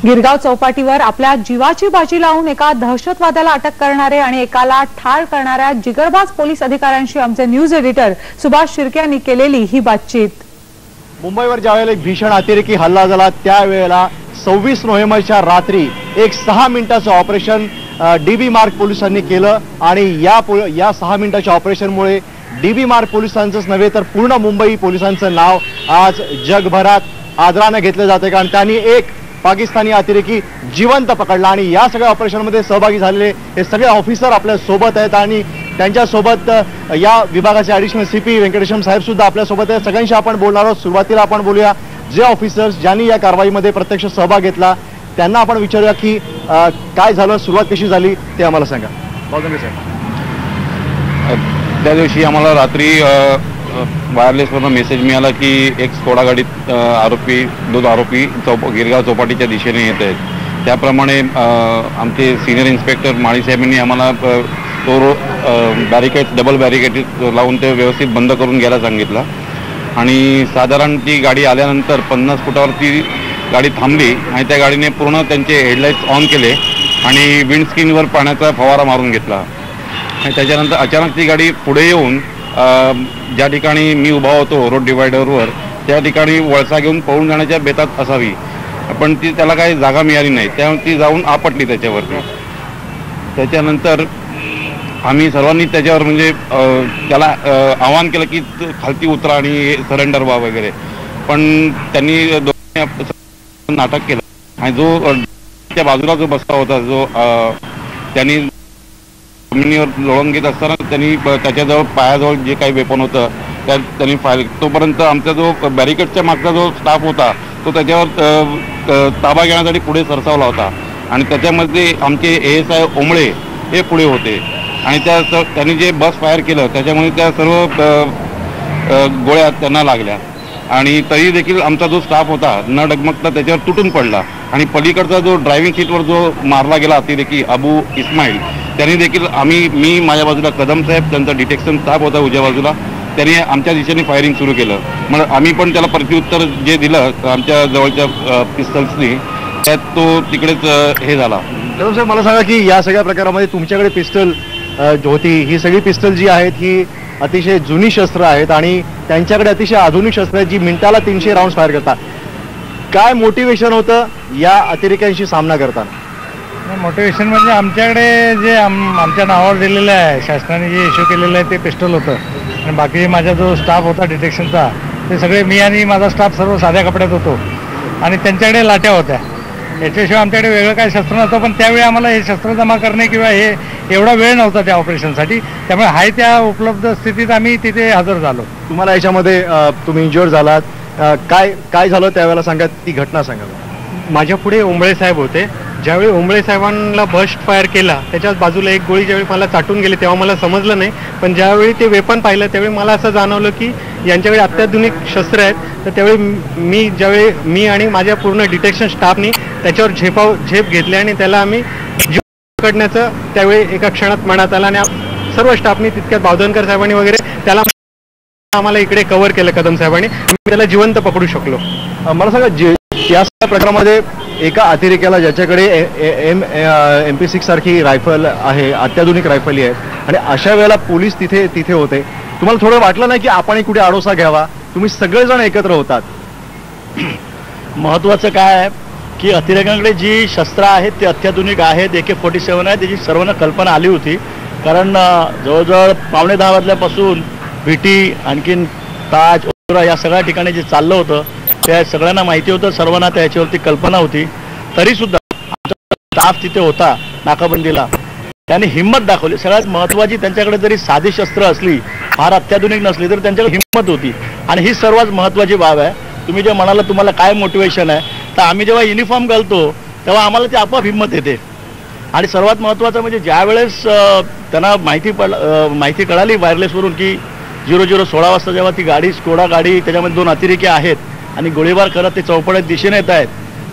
गिरगाव चौपाटीवर आपल्या जीवाची बाजी लावून एका दहशतवाद्याला अटक करणारे आणि एकाला ठार करणाऱ्या जिगरबाज पोलीस अधिकाऱ्यांशी आमचे न्यूज एडिटर सुभाष शिर्के यांनी केलेली ही बातचीत। मुंबईवर ज्यावेळेला भीषण अतिरेकी हल्ला झाला त्यावेळेला 26 नोव्हेंबरच्या रात्री एक 6 मिनिटाचं ऑपरेशन डीबी मार्ग पोलिसांनी केलं आणि या 6 मिनिटाच्या ऑपरेशनमुळे डीबी मार्ग पोलिसांचंच नव्हे तर पूर्ण मुंबई पोलिसांचं नाव आज जगभरात आदराने घेतलं जाते, कारण त्यांनी एक पाकिस्तानी अतिरेकी जिवंत पकडला आणि या सगळ्या ऑपरेशनमध्ये सहभागी झालेले हे सगळे ऑफिसर आपल्या सोबत आहेत आणि त्यांच्या सोबत या विभागाचे ॲडिशनल सीपी व्यंकटेशम साहेब सुद्धा आपल्या सोबत आहेत। सगळ्यांशी आपण बोलणार आहोत। सुरुवातीला आपण बोलूया जे ऑफिसर्स ज्यांनी या कारवाईमध्ये प्रत्यक्ष सहभाग घेतला त्यांना आपण विचारूया की काय झालं, सुरुवात कशी झाली ते आम्हाला सांगा। बावधनकर साहेब, त्या दिवशी आम्हाला रात्री वायरलेसवरून मेसेज मिळाला की एक स्कोडा गाडीत दोन आरोपी गिरगाव चौपाटीच्या दिशेने येत आहेत। त्याप्रमाणे आमचे सिनियर इन्स्पेक्टर माळी साहेबांनी आम्हाला तो डबल बॅरिकेड लावून ते व्यवस्थित बंद करून घ्यायला सांगितलं आणि साधारण ती गाडी आल्यानंतर 50 फुटावर ती गाडी थांबली आणि त्या गाडीने पूर्ण त्यांचे हेडलाईट्स ऑन केले आणि विंडस्क्रीनवर पाण्याचा फवारा मारून घेतला आणि त्याच्यानंतर अचानक ती गाडी पुढे येऊन ज्या ठिकाणी मी उभा होतो रोड डिवायडरवर त्या ठिकाणी वळसा घेऊन पळून जाण्याच्या बेतात असावी, पण ती त्याला काही जागा मिळाली नाही, त्यामुळे ती जाऊन आपटली त्याच्यावरती। त्याच्यानंतर आम्ही सर्वांनी त्याच्यावर म्हणजे त्याला आवाहन केलं की खालती उतरा आणि सरेंडर व्हा वगैरे, पण त्यांनी नाटक केलं आणि जो त्या बाजूला जो बसला होता जो त्यांनी जमिनीवर लोळून घेत असताना त्यांनी त्याच्याजवळ पायाजवळ जे काही वेपन होतं त्यांनी फायर, तोपर्यंत आमचा जो बॅरिकेडच्या मागचा जो स्टाफ होता तो त्याच्यावर ताबा घेण्यासाठी पुढे सरसावला होता आणि त्याच्यामध्ये आमचे ASI ओंबळे हे पुढे होते आणि त्यांनी जे बस फायर केलं त्याच्यामुळे त्या सर्व गोळ्या त्यांना लागल्या आणि तरी देखील आमचा जो स्टाफ होता न डगमगता त्याच्यावर तुटून पडला आणि पलीकडचा जो ड्रायव्हिंग सीटवर जो मारला गेला अतिरेकी अबू इस्माईल त्यांनी देखील मी माझ्या बाजूला कदम साहेब त्यांचा डिटेक्शन स्टाफ होता उजव्या बाजूला, त्यांनी आमच्या दिशेने फायरिंग सुरू केलं। मग आम्ही पण त्याला प्रत्युत्तर जे दिलं आमच्या जवळच्या पिस्टल्सनी त्यात तो तिकडेच हे झाला। कदम साहेब, मला सांगा की या सगळ्या प्रकारामध्ये तुमच्याकडे पिस्टल होती, ही सगळी पिस्टल जी आहेत ही अतिशय जुनी शस्त्र आहेत आणि त्यांच्याकडे अतिशय आधुनिक शस्त्र आहेत जी मिनिटाला 300 राऊंड फायर करतात। काय मोटिवेशन होतं या अतिरेक्यांशी सामना करताना? मोटिवेशन म्हणजे आमच्याकडे जे आमच्या नावावर दिलेलं आहे, शासनाने जे इश्यू केलेलं आहे ते पिस्टल होतं आणि बाकी माझा जो स्टाफ होता डिटेक्शनचा ते सगळे मी आणि माझा स्टाफ सर्व साध्या कपड्यात होतो आणि त्यांच्याकडे लाट्या होत्या। याच्याशिवाय आमच्याकडे वेगळं काही शस्त्र नव्हतं, पण त्यावेळी आम्हाला हे शस्त्र जमा करणे किंवा हे एवढा वेळ नव्हता त्या ऑपरेशनसाठी, त्यामुळे हाय त्या उपलब्ध स्थितीत आम्ही तिथे हजर झालो। तुम्हाला याच्यामध्ये तुम्ही इंज्युअर झालात, काय झालं त्यावेळेला सांगा, ती घटना सांगा। माझ्या पुढे ओंबळे साहेब होते, ज्यावेळी ओंबळे साहेबांना बस्ट फायर केला त्याच्याच बाजूला एक गोळी ज्यावेळी मला चाटून गेली तेव्हा मला समजलं नाही, पण ज्यावेळी ते वेपन पाहिलं त्यावेळी मला असं जाणवलं की यांच्याकडे अत्याधुनिक शस्त्र आहेत। तर त्यावेळी ज्यावेळी मी आणि माझ्या पूर्ण डिटेक्शन स्टाफनी त्याच्यावर झेप घेतली आणि त्याला आम्ही जीव पकडण्याचं त्यावेळी एका क्षणात मनात आलं आणि सर्व स्टाफनी तितक्यात बावधनकर साहेबांनी वगैरे त्याला आम्हाला इकडे कव्हर केलं कदम साहेबांनी, मी त्याला जिवंत पकडू शकलो। मला सांगा या सगळ्या प्रकारामध्ये एका अतिरेक्याला ज्याच्याकडे MP6 सारखी रायफल आहे, अत्याधुनिक रायफली आहेत आणि अशा वेळेला पोलीस तिथे होते, तुम्हाला थोडं वाटलं नाही की आपण कुठे आडोसा घ्यावा? तुम्ही सगळेजण एकत्र होतात। महत्त्वाचं काय आहे की अतिरेक्यांकडे जी शस्त्र आहेत ते अत्याधुनिक आहेत, AK-47 आहे, त्याची सर्वांना कल्पना आली होती, कारण जवळजवळ 9:15 वाजल्यापासून VT आणखीन ताज ओरा या सगळ्या ठिकाणी जे चाललं होतं त्या सगळ्यांना माहिती होतं, सर्वांना त्याच्यावरती कल्पना होती। तरीसुद्धा आमचा स्टाफ तिथे होता नाकाबंदीला, त्यांनी हिंमत दाखवली। सगळ्यात महत्त्वाची त्यांच्याकडे जरी साधी शस्त्र असली, फार अत्याधुनिक नसली तरी त्यांच्याकडे हिंमत होती आणि ही सर्वात महत्त्वाची बाब आहे। तुम्ही जे म्हणाला तुम्हाला काय मोटिवेशन आहे, तर आम्ही जेव्हा युनिफॉर्म घालतो तेव्हा आम्हाला ती आपोआप हिंमत येते आणि सर्वात महत्त्वाचं म्हणजे ज्या वेळेस त्यांना माहिती कळाली वायरलेसवरून की 00:16 वाजता जेव्हा ती गाडी स्कोडा गाडी त्याच्यामध्ये 2 अतिरेकी आहेत आणि गोळीबार करत ते चौपाटीत दिशेने येत आहेत,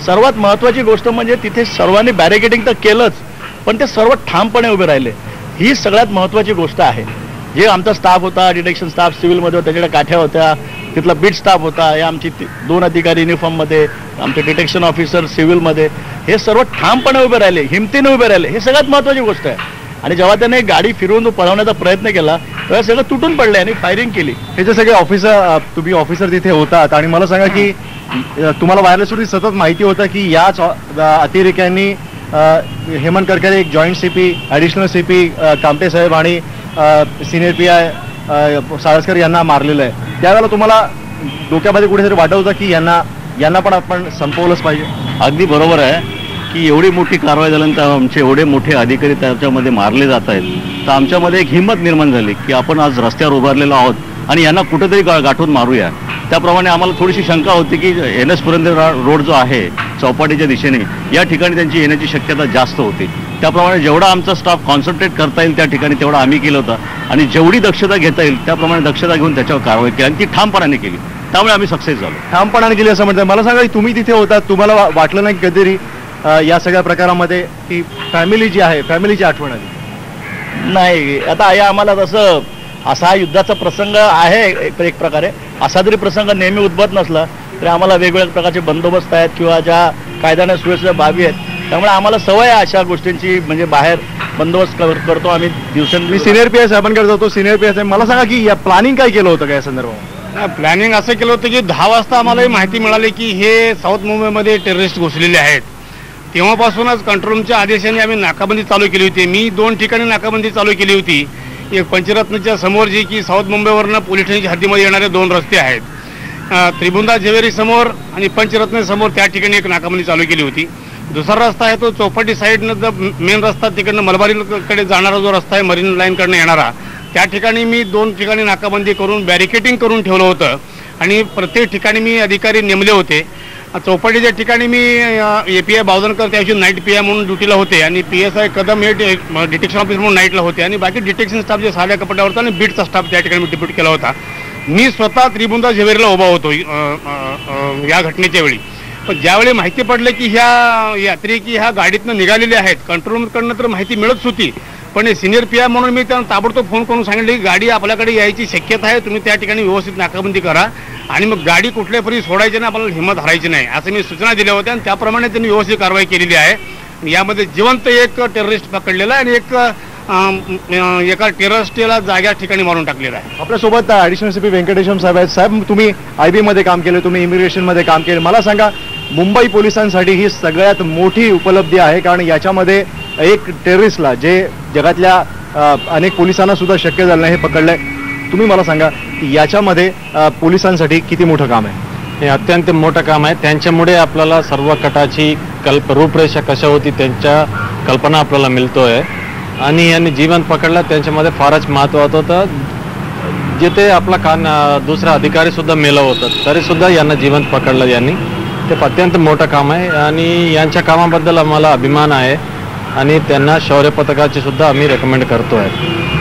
सर्वात महत्त्वाची गोष्ट म्हणजे तिथे सर्वांनी बॅरिकेडिंग तर केलंच, पण ते सर्व ठामपणे उभे राहिले, ही सगळ्यात महत्त्वाची गोष्ट आहे। जे आमचा स्टाफ होता, डिटेक्शन स्टाफ सिव्हिलमध्ये होता, त्याच्याकडे काठ्या होत्या, तिथला बीट स्टाफ होता, हे आमची 2 अधिकारी युनिफॉर्ममध्ये, आमचे डिटेक्शन ऑफिसर सिव्हिलमध्ये, हे सर्व ठामपणे उभे राहिले, हिमतीने उभे राहिले. हे सगळ्यात महत्त्वाची गोष्ट आहे. आणि जेव्हा त्याने गाडी फिरवून पळवण्याचा प्रयत्न केला तेव्हा सगळं तुटून पडले आणि फायरिंग केली. हे जे सगळे ऑफिसर, तुम्ही ऑफिसर तिथे होतात आणि मला सांगा की तुम्हाला वायरलेसवरती सतत माहिती होतं की याच अतिरेक्यांनी हेमंत करकरे, एक joint CP, additional CP Kamte साहेब आणि सिनियर PI साळसकर यांना मारलेलं आहे. त्यावेळेला तुम्हाला डोक्यामध्ये कुठेतरी वाटत होतं की यांना पण आपण संपवलंच पाहिजे? अगदी बरोबर आहे की एवढी मोठी कारवाई झाल्यानंतर आमचे एवढे मोठे अधिकारी त्याच्यामध्ये मारले जात आहेत, तर आमच्यामध्ये एक हिंमत निर्माण झाली की आपण आज रस्त्यावर उभारलेलो आहोत आणि यांना कुठेतरी गाठून मारूया. त्याप्रमाणे आम्हाला थोडीशी शंका होती की NS पुरंदर रोड जो आहे चौपाटीच्या दिशेने, या ठिकाणी त्यांची येण्याची शक्यता जास्त होती. त्याप्रमाणे जेवढा आमचा स्टाफ कॉन्सन्ट्रेट करता येईल त्या ठिकाणी तेवढा आम्ही केलं होतं आणि जेवढी दक्षता घेता येईल त्याप्रमाणे दक्षता घेऊन त्याच्यावर कारवाई केली आणि ती ठामपणाने केली. त्यामुळे आम्ही सक्सेस झालो. ठामपणाने केली असं म्हणतात. मला सांगा की तुम्ही तिथे होतात, तुम्हाला वाटलं नाही कधीतरी या सगळ्या प्रकारामध्ये की फॅमिली जी आहे, फॅमिलीची आठवण आली? नाही, आता हे आम्हाला तसं असा युद्धाचा प्रसंग आहे एक प्रकारे. असा जरी प्रसंग नेहमी उद्भवत नसला तरी आम्हाला वेगवेगळ्या प्रकारचे बंदोबस्त आहेत किंवा ज्या कायद्याने सुव्यवस्था बाबी आहेत, त्यामुळे आम्हाला सवय आहे अशा गोष्टींची. म्हणजे बाहेर बंदोबस्त करतो आम्ही दिवसेंदिवस. सिनियर PI साहेबांकडे जातो. सिनियर PI साहेब, मला सांगा की या प्लॅनिंग काय केलं होतं काय संदर्भात? प्लॅनिंग असं केलं होतं की 10 वाजता आम्हाला माहिती मिळाली की हे साऊथ मुंबईमध्ये टेररिस्ट घुसलेले आहेत. तेव्हापासूनच कंट्रोल रूमच्या आदेशाने आम्ही नाकाबंदी चालू केली होती. मी 2 ठिकाणी नाकाबंदी चालू केली होती. एक पंचरत्नच्या समोर जी की साऊथ मुंबईवरनं पोलीस ठाण्याच्या हद्दीमध्ये येणारे 2 रस्ते आहेत, त्रिभुंदा झवेरी समोर आणि पंचरत्न समोर, त्या ठिकाणी एक नाकाबंदी चालू केली होती. दुसरा रस्ता आहे तो चौपाटी साईडनं मेन रस्ता, तिकडनं मलबारीकडे जाणारा जो रस्ता आहे मरीन लाईनकडनं येणारा, त्या ठिकाणी मी 2 ठिकाणी नाकाबंदी करून बॅरिकेटिंग करून ठेवलं होतं आणि प्रत्येक ठिकाणी मी अधिकारी नेमले होते. चौपाटीच्या ठिकाणी मी API बावधनकर त्याची नाईट PI म्हणून ड्युटीला होते आणि PSI कदम हे डिटेक्शन ऑफिस म्हणून नाईटला होते आणि बाकी डिटेक्शन स्टाफ जे साध्या कपड्यावर होता आणि बीटचा स्टाफ त्या ठिकाणी मी डिप्यूट केला होता. मी स्वतः त्रिभुंदा झवेरीला उभा होतो या घटनेच्या वेळी. पण ज्यावेळी माहिती पडलं की ह्या यात्रिकी ह्या गाडीतनं निघालेले आहेत, कंट्रोल रूमकडनं तर माहिती मिळत होती, पण सिनियर PI म्हणून मी त्यांना ताबडतोब फोन करून सांगितलं की गाडी आपल्याकडे यायची शक्यता आहे, तुम्ही त्या ठिकाणी व्यवस्थित नाकाबंदी करा आणि मग गाडी कुठल्या फरी सोडायची नाही, आपल्याला हिंमत हरायची नाही, असं मी सूचना दिल्या होत्या आणि त्याप्रमाणे त्यांनी व्यवस्थित कारवाई केलेली आहे. यामध्ये जिवंत एक टेररिस्ट पकडलेला आहे आणि एका टेररिस्टला जाग्या ठिकाणी मारून टाकलेला आहे. आपल्यासोबत ॲडिशनल CP व्यंकटेशम साहेब आहेत. साहेब, तुम्ही IB मध्ये काम केलं, तुम्ही इमिग्रेशनमध्ये काम केलं. मला सांगा, मुंबई पोलिसांसाठी ही सगळ्यात मोठी उपलब्धी आहे, कारण याच्यामध्ये एक टेररिस्टला, जे जगातल्या अनेक पोलिसांना सुद्धा शक्य झालं नाही, हे पकडलंय. तुम्ही मला सांगा की याच्यामध्ये पोलिसांसाठी किती मोठं काम आहे? हे अत्यंत मोठं काम आहे. त्यांच्यामुळे आपल्याला सर्व कटाची रूपरेषा कशा होती त्यांच्या कल्पना आपल्याला मिळतोय आणि यांनी जीवन पकडलं त्यांच्यामध्ये फारच महत्त्वाचं होतं. जिथे आपला दुसरा अधिकारी सुद्धा मेलं होतं तरी सुद्धा यांना जीवन पकडलं यांनी. ते अत्यंत मोठं काम आहे आणि यांच्या कामाबद्दल आम्हाला अभिमान आहे आणि त्यांना शौर्य पदकाची सुद्धा आम्ही रेकमेंड करतो आहे.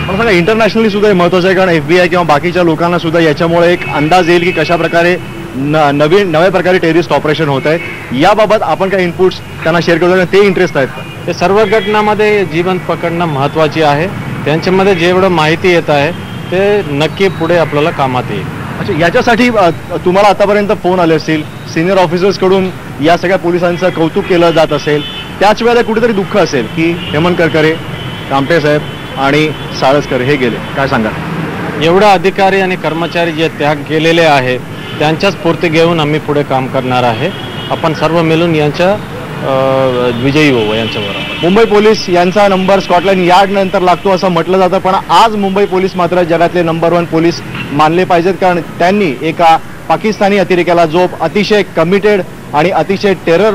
मला सांगा, इंटरनॅशनली सुद्धा हे महत्त्वाचं आहे, कारण FBI किंवा बाकीच्या लोकांना सुद्धा याच्यामुळे एक अंदाज येईल की कशा प्रकारे नव्या प्रकारे टेररिस्ट ऑपरेशन होत आहे. याबाबत आपण काही इनपुट्स त्यांना शेअर करतो, ते इंटरेस्ट आहेत का? ते सर्व घटनामध्ये जीवन पकडणं महत्त्वाची आहे. त्यांच्यामध्ये जेवढं माहिती येत आहे ते नक्की पुढे आपल्याला कामात येईल. अच्छा, याच्यासाठी तुम्हाला आतापर्यंत फोन आले असतील, सिनियर ऑफिसर्सकडून या सगळ्या पोलिसांचं कौतुक केलं जात असेल, त्याच वेळेला कुठेतरी दुःख असेल की हेमंत करकरे, कामटे साहेब आणि साळसकर हे गेले. काय सांगा? एवढा अधिकारी आणि कर्मचारी जे त्याग केलेले आहे त्यांच्याच स्फूर्ती घेऊन आम्ही पुढे काम करणार आहे. आपण सर्व मिळून यांच्या विजयी होऊ यांच्यावर. मुंबई पोलीस यांचा नंबर स्कॉटलंड यार्ड नंतर लागतो असं म्हटलं जातं, पण आज मुंबई पोलीस मात्र जगातले नंबर 1 पोलीस मानले पाहिजेत, कारण त्यांनी एका पाकिस्तानी अतिरेक्याला, जो अतिशय कमिटेड आणि अतिशय टेरर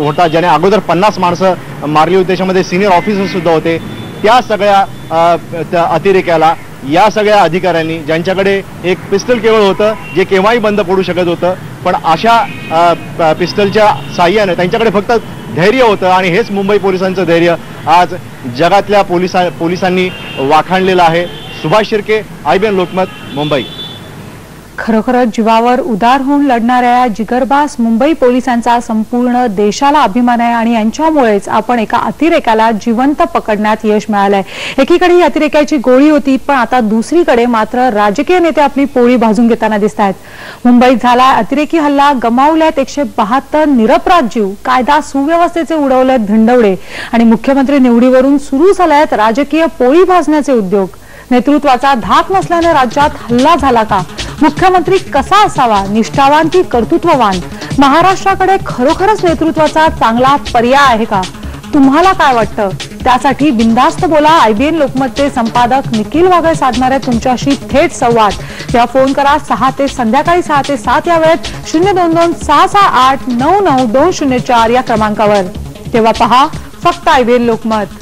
होता, ज्याने अगोदर 50 माणसं मारली होती, त्याच्यामध्ये सिनियर ऑफिसर सुद्धा होते, त्या सगळ्या अतिरेक्याला या सगळ्या अधिकाऱ्यांनी, ज्यांच्याकडे एक पिस्टल केवळ होतं जे केव्हाही बंद पडू शकत होतं, पण अशा पिस्टलच्या साह्याने त्यांच्याकडे फक्त धैर्य होतं आणि हेच मुंबई पोलिसांचं धैर्य आज जगातल्या पोलिसांनी वाखाणलेलं आहे. सुभाष शिर्के, IBN लोकमत, मुंबई. खरोखरच जीवावर उदार होऊन लढणाऱ्या जिगरबाज मुंबई पोलिसांचा संपूर्ण देशाला अभिमान आहे आणि यांच्यामुळेच आपण एका अतिरेक्याला जिवंत पकडण्यात यश मिळालंय। एकीकडे ही अतिरेक्याची गोळी होती, पण आता दुसरीकडे मात्र राजकीय नेते आपली पोळी भाजून घेताना दिसतायत। मुंबईत झाला अतिरेकी हल्ला, गमावल्यात 172 निरपराध जीव, कायदा सुव्यवस्थेचे उडवलेत धिंडवडे आणि मुख्यमंत्री निवडीवरून सुरू झाल्यात राजकीय पोळी भाजण्याचे उद्योग। नेतृत्वाचा धाक नसल्याने राज्यात हल्ला झाला का? मुख्यमंत्री कसा असावा, निष्ठावान की कर्तृत्ववान? महाराष्ट्राकडे खरोखरच नेतृत्वाचा चांगला पर्याय आहे का? तुम्हाला काय वाटतं? त्यासाठी बिंदास्त बोला। IBN लोकमतचे संपादक निखिल वागळे साधणार आहे तुमच्याशी थेट संवाद। या फोन करा 6 ते संध्याकाळी 6 ते 7 या वेळेत 022 668 99204 या क्रमांकावर। तेव्हा पहा फक्त IBN लोकमत।